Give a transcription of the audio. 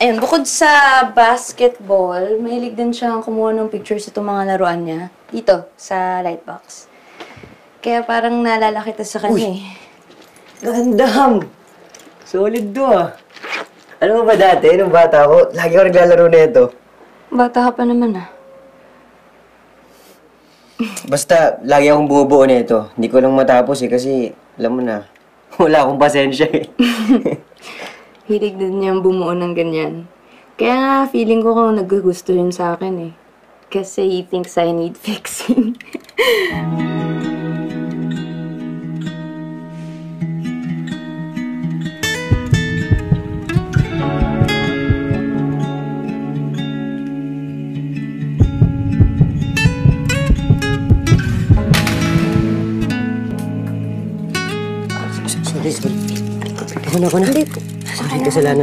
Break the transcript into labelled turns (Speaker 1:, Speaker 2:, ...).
Speaker 1: Ayun, bukod sa basketball, mahilig din siyang kumuha ng pictures itong mga laruan niya. Dito, sa Lightbox. Kaya parang naalala kita sa kanya eh.
Speaker 2: Gandam! Solid do ah. Alam mo ba dati, nung bata ako, lagi ako naglalaro na ito.
Speaker 1: Bata ka pa naman ah.
Speaker 2: Basta, lagi akong buo-buo na ito. Hindi ko lang matapos eh, kasi, alam mo na, wala akong pasensya eh.
Speaker 1: Hilig din niyang bumuo ng ganyan. Kaya nga, feeling ko kung naggugusto yun sa akin eh. Kasi he thinks I need fixing.
Speaker 2: Sorry. Ako na. Sorry, kasalanan.